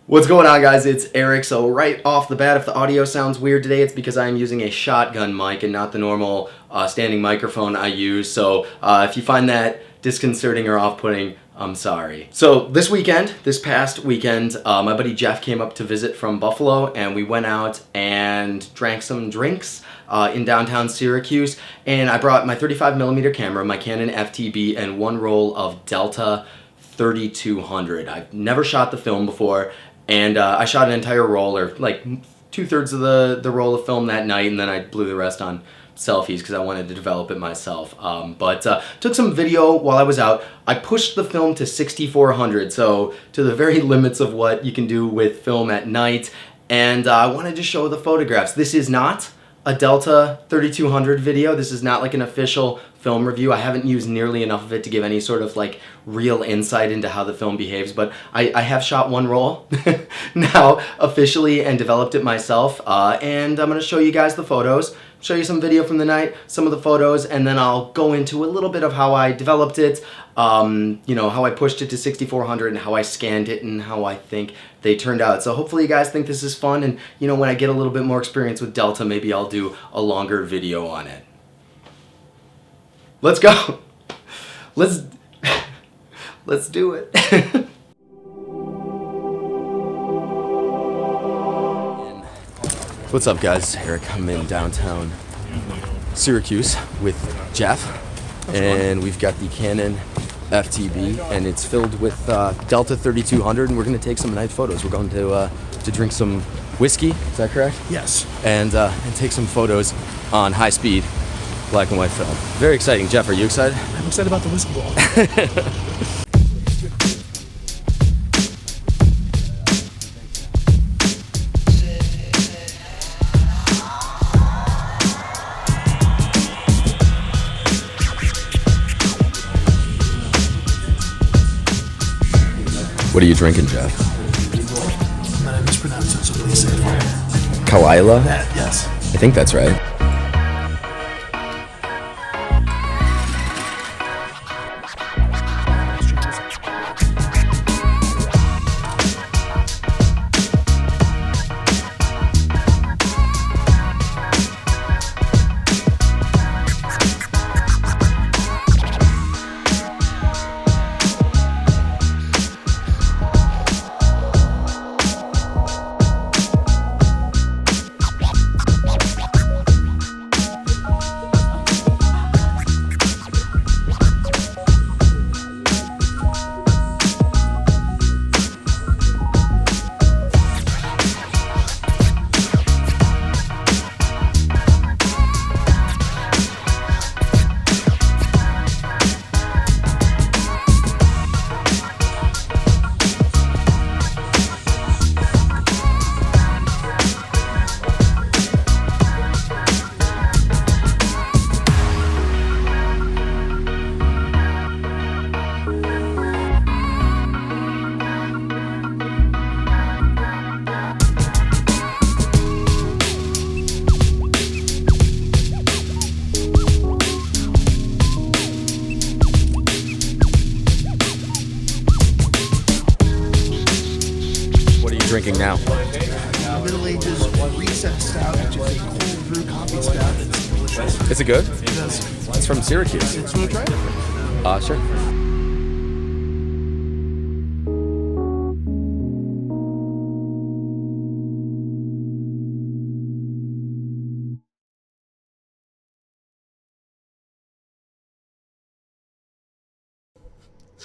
What's going on, guys? It's Eric. So right off the bat, if the audio sounds weird today, it's because I'm using a shotgun mic and not the normal standing microphone I use. So if you find that disconcerting or off-putting, I'm sorry. So this past weekend, my buddy Jeff came up to visit from Buffalo, and we went out and drank some drinks in downtown Syracuse. And I brought my 35mm camera, my Canon FTB, and one roll of Delta 3200. I've never shot the film before. And I shot an entire roll, or like 2/3 of the roll of film that night, and then I blew the rest on selfies because I wanted to develop it myself. But took some video while I was out. I pushed the film to 6400, so to the very limits of what you can do with film at night. And I wanted to show the photographs. This is not a Delta 3200 video. This is not like an official film review. I haven't used nearly enough of it to give any sort of like real insight into how the film behaves, but I have shot one roll now officially and developed it myself, and I'm going to show you guys the photos, show you some video from the night, some of the photos, and then I'll go into a little bit of how I developed it, you know, how I pushed it to 6400 and how I scanned it and how I think they turned out. So hopefully you guys think this is fun, and you know, when I get a little bit more experience with Delta, maybe I'll do a longer video on it. Let's go. Let's do it. What's up, guys? Eric. I'm in downtown Syracuse with Jeff, and we've got the Canon FTB, and it's filled with Delta 3200, and we're going to take some night photos. We're going to drink some whiskey. Is that correct? Yes. And take some photos on high speed black and white film. Very exciting. Jeff, are you excited? I'm excited about the whiskey ball. What are you drinking, Jeff? I'm gonna mispronounce it, so please say it for me. Kawaila? That, yes. I think that's right. Drinking now? Middle Ages recess stout, which is a cold brew coffee stout. It's delicious. Is it good? It is. It's from Syracuse. It's want to try it? Sure.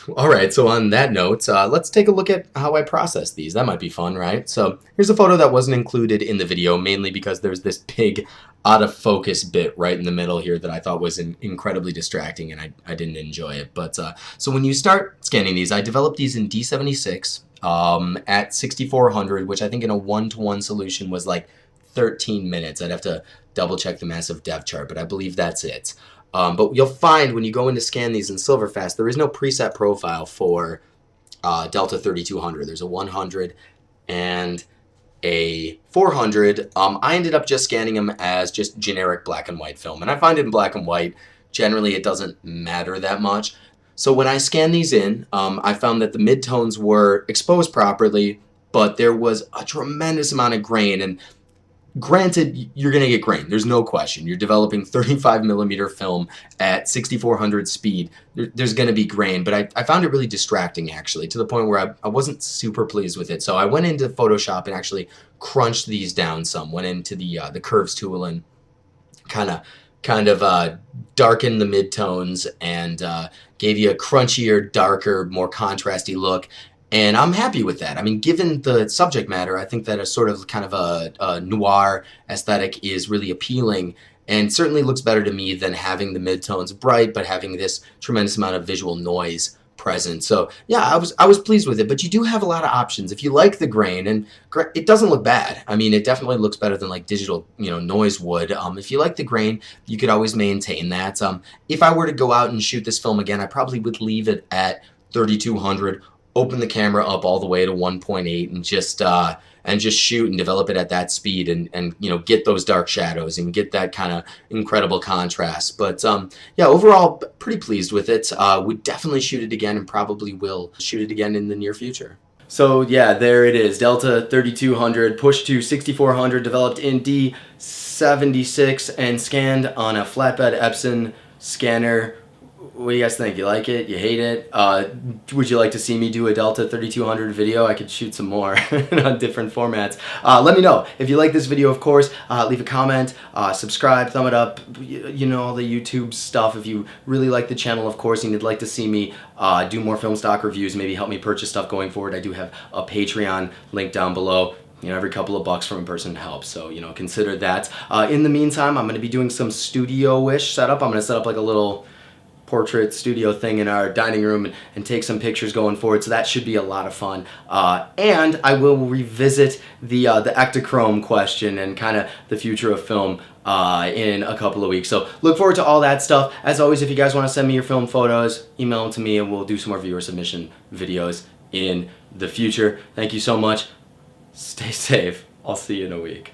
Alright, so on that note, let's take a look at how I process these. That might be fun, right? So here's a photo that wasn't included in the video, mainly because there's this big out of focus bit right in the middle here that I thought was incredibly distracting, and I didn't enjoy it. But so when you start scanning these, I developed these in D76 at 6400, which I think in a 1:1 solution was like 13 minutes. I'd have to double check the massive depth chart, but I believe that's it. But you'll find when you go in to scan these in Silverfast, there is no preset profile for Delta 3200. There's a 100 and a 400. I ended up just scanning them as just generic black and white film. And I find it in black and white, generally it doesn't matter that much. So when I scanned these in, I found that the midtones were exposed properly, but there was a tremendous amount of grain. And granted, you're going to get grain. There's no question. You're developing 35 millimeter film at 6400 speed. There's going to be grain, but I found it really distracting, actually, to the point where I wasn't super pleased with it. So I went into Photoshop and actually crunched these down some. Went into the curves tool and kind of darkened the midtones and gave you a crunchier, darker, more contrasty look. And I'm happy with that. I mean, given the subject matter, I think that a sort of kind of a noir aesthetic is really appealing, and certainly looks better to me than having the midtones bright, but having this tremendous amount of visual noise present. So yeah, I was pleased with it. But you do have a lot of options if you like the grain, and it doesn't look bad. I mean, it definitely looks better than like digital, noise would. If you like the grain, you could always maintain that. If I were to go out and shoot this film again, I probably would leave it at 3200. Open the camera up all the way to 1.8 and just shoot and develop it at that speed and get those dark shadows and get that kind of incredible contrast. But yeah, overall pretty pleased with it. Would definitely shoot it again and probably will shoot it again in the near future. So yeah, there it is. Delta 3200 pushed to 6400, developed in D76 and scanned on a flatbed Epson scanner. What do you guys think? You like it? You hate it? Would you like to see me do a Delta 3200 video? I could shoot some more on different formats. Let me know. If you like this video, of course, leave a comment, subscribe, thumb it up, all the YouTube stuff. If you really like the channel, of course, and you'd like to see me do more film stock reviews, maybe help me purchase stuff going forward, I do have a Patreon link down below. Every couple of bucks from a person helps, so, consider that. In the meantime, I'm going to be doing some studio-ish setup. I'm going to set up like a little portrait studio thing in our dining room and take some pictures going forward, so that should be a lot of fun. And I will revisit the Ektachrome question and kind of the future of film in a couple of weeks. So look forward to all that stuff. As always, if you guys want to send me your film photos, email them to me and we'll do some more viewer submission videos in the future. Thank you so much. Stay safe. I'll see you in a week.